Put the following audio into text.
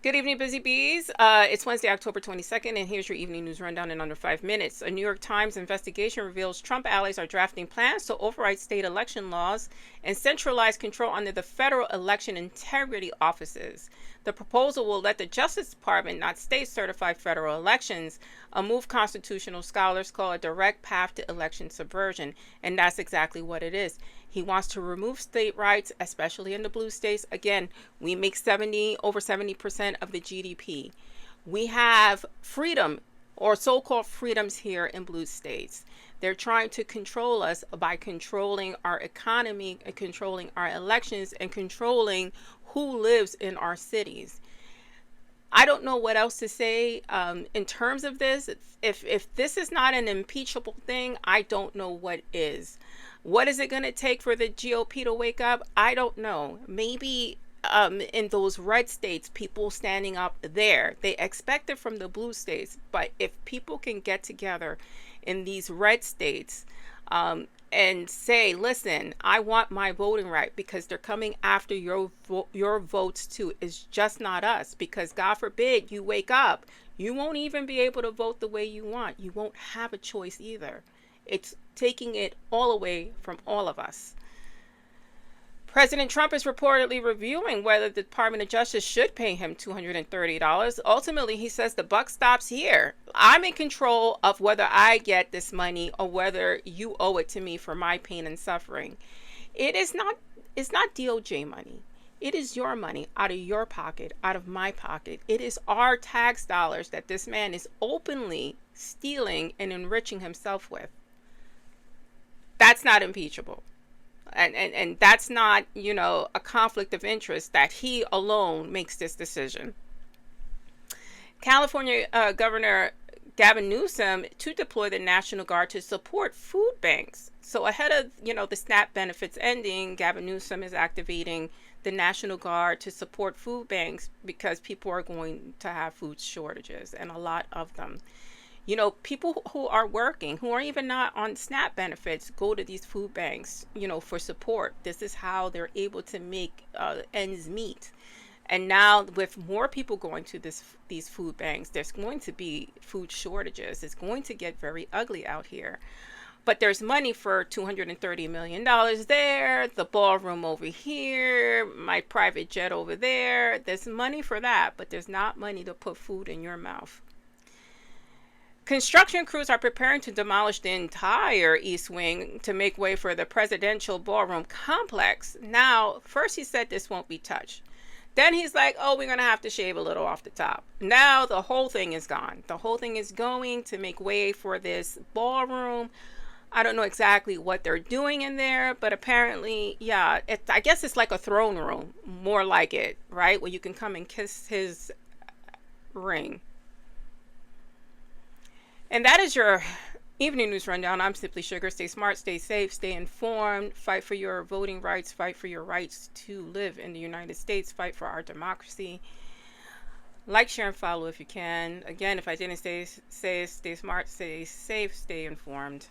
Good evening, Busy Bees. It's Wednesday, October 22nd, and here's your evening news rundown in under 5 minutes. A New York Times investigation reveals Trump allies are drafting plans to override state election laws and centralize control under the federal election integrity offices. The proposal will let the Justice Department not state certify federal elections, a move constitutional scholars call a direct path to election subversion, and that's exactly what it is. He wants to remove state rights, especially in the blue states. Again, we make over 70% of the GDP. We have freedom or so-called freedoms here in blue states. They're trying to control us by controlling our economy and controlling our elections and controlling who lives in our cities. I don't know what else to say in terms of this. If this is not an impeachable thing, I don't know what is. What is it going to take for the GOP to wake up? I don't know. Maybe in those red states, people standing up there. They expect it from the blue states. But if people can get together in these red states and say, listen, I want my voting right, because they're coming after your votes too. It's just not us, because God forbid you wake up. You won't even be able to vote the way you want. You won't have a choice either. It's taking it all away from all of us. President Trump is reportedly reviewing whether the Department of Justice should pay him $230. Ultimately, he says the buck stops here. I'm in control of whether I get this money or whether you owe it to me for my pain and suffering. It's not DOJ money. It is your money out of your pocket, out of my pocket. It is our tax dollars that this man is openly stealing and enriching himself with. That's not impeachable. And that's not, a conflict of interest that he alone makes this decision. California Governor Gavin Newsom to deploy the National Guard to support food banks. So ahead of, the SNAP benefits ending, Gavin Newsom is activating the National Guard to support food banks because people are going to have food shortages, and a lot of them. People who are working, who are even not on SNAP benefits, go to these food banks, for support. This is how they're able to make ends meet. And now with more people going to these food banks, there's going to be food shortages. It's going to get very ugly out here. But there's money for $230 million there, the ballroom over here, my private jet over there. There's money for that, but there's not money to put food in your mouth. Construction crews are preparing to demolish the entire East Wing to make way for the presidential ballroom complex. Now, first he said this won't be touched. Then he's like, oh, we're going to have to shave a little off the top. Now the whole thing is gone. The whole thing is going to make way for this ballroom. I don't know exactly what they're doing in there, but apparently, yeah, I guess it's like a throne room, more like it, right? Where you can come and kiss his ring. And that is your evening news rundown. I'm Simply Sugar. Stay smart, stay safe, stay informed, fight for your voting rights, fight for your rights to live in the United States, fight for our democracy. Like, share, and follow if you can. Again, if I didn't say stay smart, stay safe, stay informed.